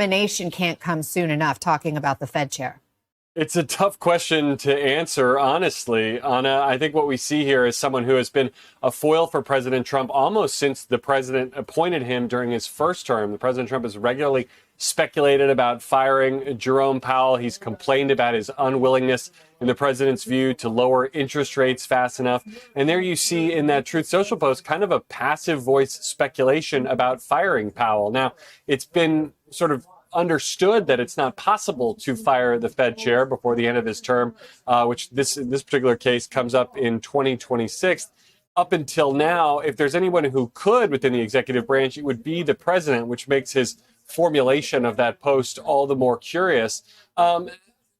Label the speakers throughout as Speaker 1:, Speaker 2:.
Speaker 1: explanation can't come soon enough, talking about the Fed chair?
Speaker 2: It's a tough question to answer, honestly, Anna. I think what we see here is someone who has been a foil for President Trump almost since the president appointed him during his first term. The President Trump has regularly speculated about firing Jerome Powell. He's complained about his unwillingness, in the president's view, to lower interest rates fast enough. And there you see in that Truth Social post kind of a passive voice speculation about firing Powell. Now, it's been sort of understood that it's not possible to fire the Fed chair before the end of his term, which this particular case comes up in 2026. Up until now, if there's anyone who could within the executive branch, it would be the president, which makes his formulation of that post all the more curious.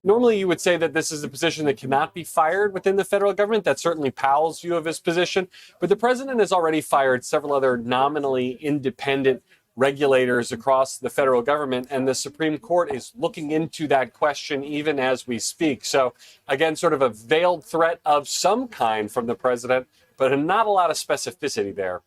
Speaker 2: Normally, you would say that this is a position that cannot be fired within the federal government. That's certainly Powell's view of his position. But the president has already fired several other nominally independent regulators across the federal government, and the Supreme Court is looking into that question even as we speak. So again, sort of a veiled threat of some kind from the president, but not a lot of specificity there.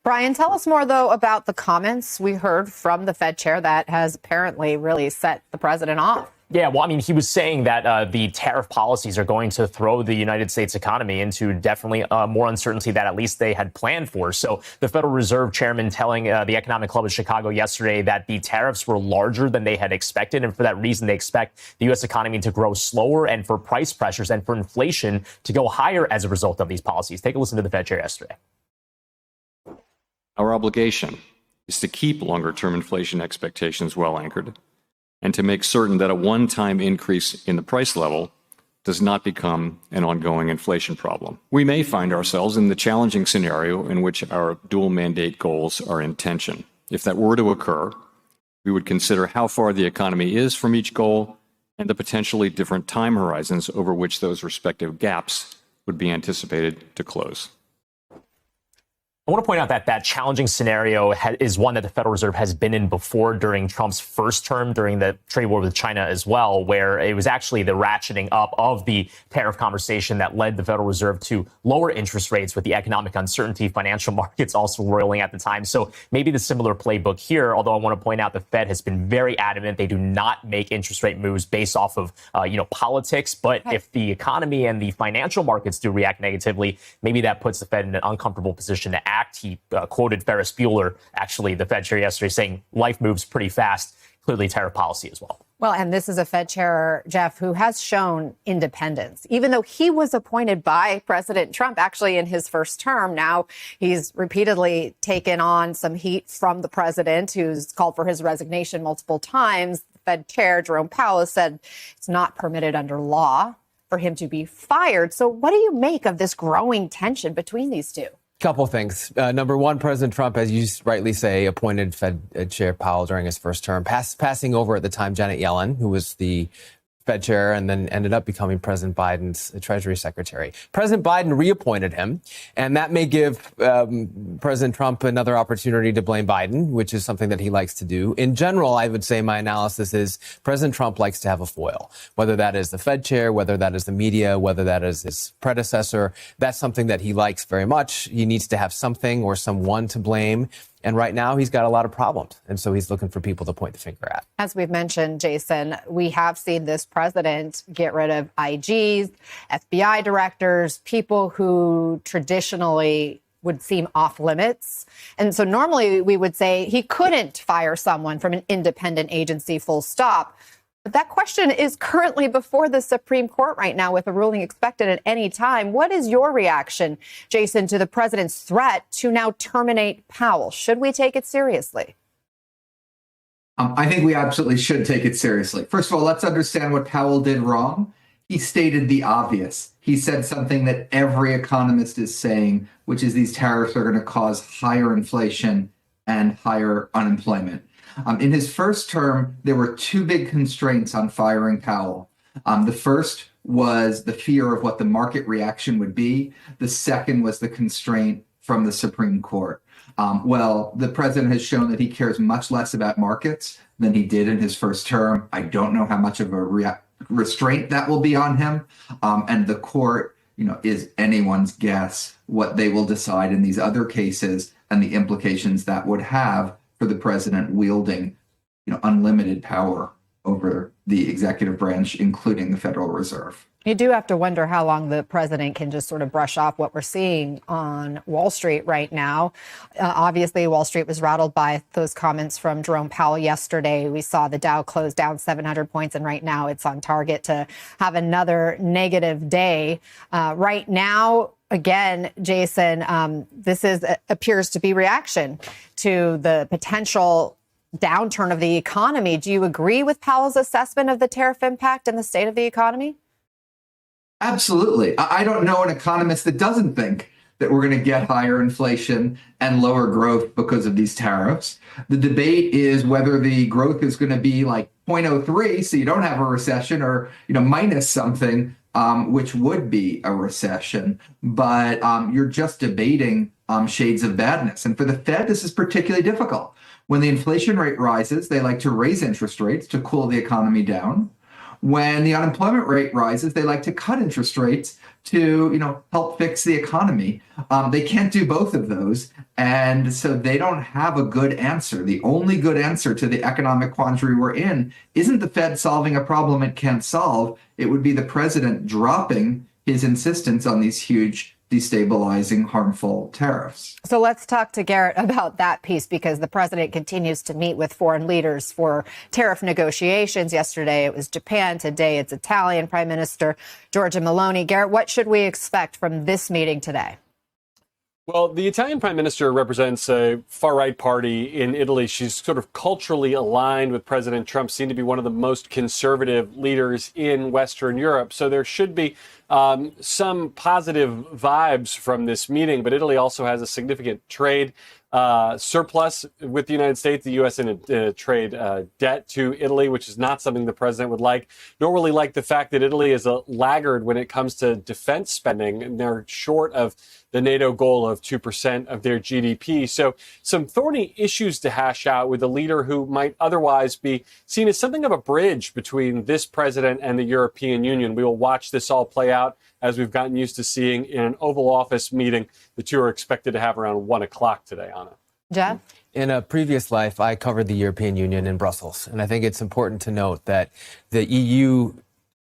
Speaker 1: Brian, tell us more, though, about the comments we heard from the Fed chair that has apparently really set the president off.
Speaker 3: Yeah, well, I mean, he was saying that the tariff policies are going to throw the United States economy into definitely more uncertainty that at least they had planned for. So the Federal Reserve chairman telling the Economic Club of Chicago yesterday that the tariffs were larger than they had expected. And for that reason, they expect the U.S. economy to grow slower and for price pressures and for inflation to go higher as a result of these policies. Take a listen to the Fed chair yesterday.
Speaker 4: Our obligation is to keep longer-term inflation expectations well anchored, and to make certain that a one-time increase in the price level does not become an ongoing inflation problem. We may find ourselves in the challenging scenario in which our dual mandate goals are in tension. If that were to occur, we would consider how far the economy is from each goal and the potentially different time horizons over which those respective gaps would be anticipated to close.
Speaker 3: I want to point out that that challenging scenario is one that the Federal Reserve has been in before during Trump's first term, during the trade war with China as well, where it was actually the ratcheting up of the tariff conversation that led the Federal Reserve to lower interest rates with the economic uncertainty, financial markets also roiling at the time. So maybe the similar playbook here, although I want to point out the Fed has been very adamant they do not make interest rate moves based off of, politics. But if the economy and the financial markets do react negatively, maybe that puts the Fed in an uncomfortable position to act. He quoted Ferris Bueller, actually, the Fed chair yesterday, saying life moves pretty fast, clearly tariff policy as well.
Speaker 1: Well, and this is a Fed chair, Jeff, who has shown independence, even though he was appointed by President Trump, actually in his first term. Now he's repeatedly taken on some heat from the president, who's called for his resignation multiple times. The Fed chair, Jerome Powell, said it's not permitted under law for him to be fired. So what do you make of this growing tension between these two?
Speaker 5: Couple things. Number one, President Trump, as you rightly say, appointed Fed Chair Powell during his first term, passing over at the time Janet Yellen, who was the Fed chair and then ended up becoming President Biden's Treasury Secretary. President Biden reappointed him, and that may give President Trump another opportunity to blame Biden, which is something that he likes to do. In general, I would say my analysis is President Trump likes to have a foil, whether that is the Fed chair, whether that is the media, whether that is his predecessor. That's something that he likes very much. He needs to have something or someone to blame. And right now, he's got a lot of problems. And so he's looking for people to point the finger at. As
Speaker 1: we've mentioned, Jason, we have seen this president get rid of IGs, FBI directors, people who traditionally would seem off limits. And so normally we would say he couldn't fire someone from an independent agency, full stop. But that question is currently before the Supreme Court right now, with a ruling expected at any time. What is your reaction, Jason, to the president's threat to now terminate Powell? Should we take it seriously?
Speaker 6: I think we absolutely should take it seriously. First of all, let's understand what Powell did wrong. He stated the obvious. He said something that every economist is saying, which is these tariffs are going to cause higher inflation and higher unemployment. In his first term, there were two big constraints on firing Powell. The first was the fear of what the market reaction would be. The second was the constraint from the Supreme Court. Well, the president has shown that he cares much less about markets than he did in his first term. I don't know how much of a restraint that will be on him. And the court, is anyone's guess what they will decide in these other cases and the implications that would have for the president wielding unlimited power over the executive branch, including the Federal Reserve.
Speaker 1: You do have to wonder how long the president can just sort of brush off what we're seeing on Wall Street right now. Obviously, Wall Street was rattled by those comments from Jerome Powell yesterday. We saw the Dow close down 700 points, and right now it's on target to have another negative day. Right now, again, Jason, this appears to be reaction to the potential downturn of the economy. Do you agree with Powell's assessment of the tariff impact and the state of the economy?
Speaker 6: Absolutely. I don't know an economist that doesn't think that we're going to get higher inflation and lower growth because of these tariffs. The debate is whether the growth is going to be like 0.03, so you don't have a recession, or minus something, which would be a recession. But you're just debating shades of badness. And for the Fed, this is particularly difficult. When the inflation rate rises, they like to raise interest rates to cool the economy down. When the unemployment rate rises, they like to cut interest rates to, help fix the economy. They can't do both of those. And so they don't have a good answer. The only good answer to the economic quandary we're in isn't the Fed solving a problem it can't solve. It would be the president dropping his insistence on these huge, destabilizing, harmful tariffs.
Speaker 1: So let's talk to Garrett about that piece, because the president continues to meet with foreign leaders for tariff negotiations. Yesterday it was Japan. Today it's Italian Prime Minister Giorgia Meloni. Garrett, what should we expect from this meeting today?
Speaker 2: Well, the Italian prime minister represents a far-right party in Italy. She's sort of culturally aligned with President Trump, seen to be one of the most conservative leaders in Western Europe. So there should be some positive vibes from this meeting. But Italy also has a significant trade surplus with the United States, the U.S. in a trade debt to Italy, which is not something the president would like, nor will he like the fact that Italy is a laggard when it comes to defense spending, and they're short of the NATO goal of 2% of their GDP. So some thorny issues to hash out with a leader who might otherwise be seen as something of a bridge between this president and the European Union. We will watch this all play out, as we've gotten used to seeing in an Oval Office meeting. The two are expected to have around 1 o'clock today, Anna.
Speaker 1: Jeff?
Speaker 5: In a previous life, I covered the European Union in Brussels. And I think it's important to note that the EU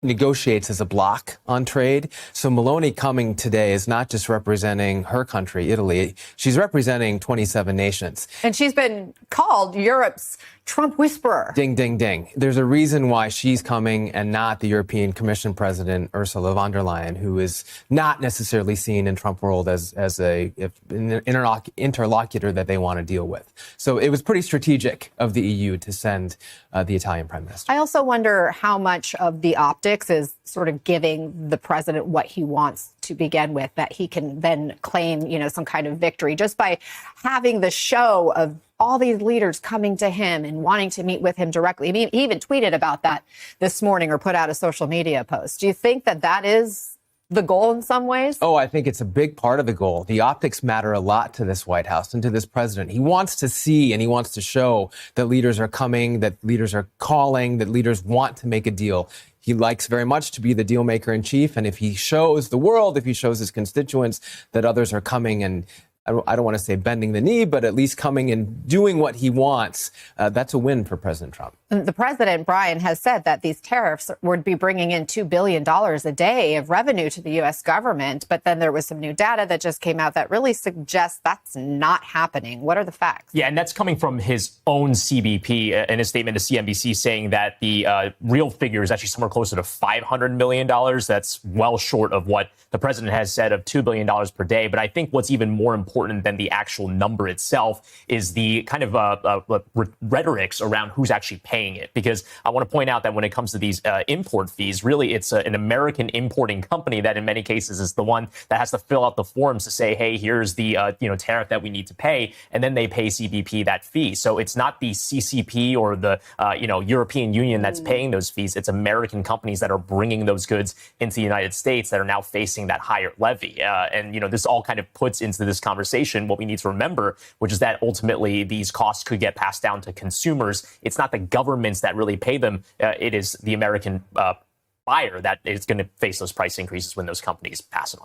Speaker 5: negotiates as a bloc on trade. So Meloni coming today is not just representing her country, Italy. She's representing 27 nations.
Speaker 1: And she's been called Europe's Trump whisperer.
Speaker 5: Ding, ding, ding. There's a reason why she's coming and not the European Commission President Ursula von der Leyen, who is not necessarily seen in Trump world as an interlocutor that they want to deal with. So it was pretty strategic of the EU to send the Italian Prime Minister.
Speaker 1: I also wonder how much of the optics is sort of giving the president what he wants to begin with, that he can then claim, some kind of victory just by having the show of all these leaders coming to him and wanting to meet with him directly. I mean, he even tweeted about that this morning or put out a social media post. Do you think that that is the goal in some ways?
Speaker 5: Oh, I think it's a big part of the goal. The optics matter a lot to this White House and to this president. He wants to see and he wants to show that leaders are coming, that leaders are calling, that leaders want to make a deal. He likes very much to be the deal maker in chief. And if he shows the world, if he shows his constituents that others are coming and I don't want to say bending the knee, but at least coming and doing what he wants, that's a win for President Trump.
Speaker 1: The president, Brian, has said that these tariffs would be bringing in $2 billion a day of revenue to the U.S. government. But then there was some new data that just came out that really suggests that's not happening. What are the facts?
Speaker 3: Yeah, and that's coming from his own CBP in a statement to CNBC saying that the real figure is actually somewhere closer to $500 million. That's well short of what the president has said of $2 billion per day. But I think what's even more important than the actual number itself is the kind of rhetorics around who's actually paying it. Because I want to point out that when it comes to these import fees, really it's an American importing company that in many cases is the one that has to fill out the forms to say, hey, here's the tariff that we need to pay. And then they pay CBP that fee. So it's not the CCP or the European Union that's paying those fees. It's American companies that are bringing those goods into the United States that are now facing that higher levy. And this all kind of puts into this conversation what we need to remember, which is that ultimately these costs could get passed down to consumers. It's not the governments that really pay them. It is the American buyer that is going to face those price increases when those companies pass it on.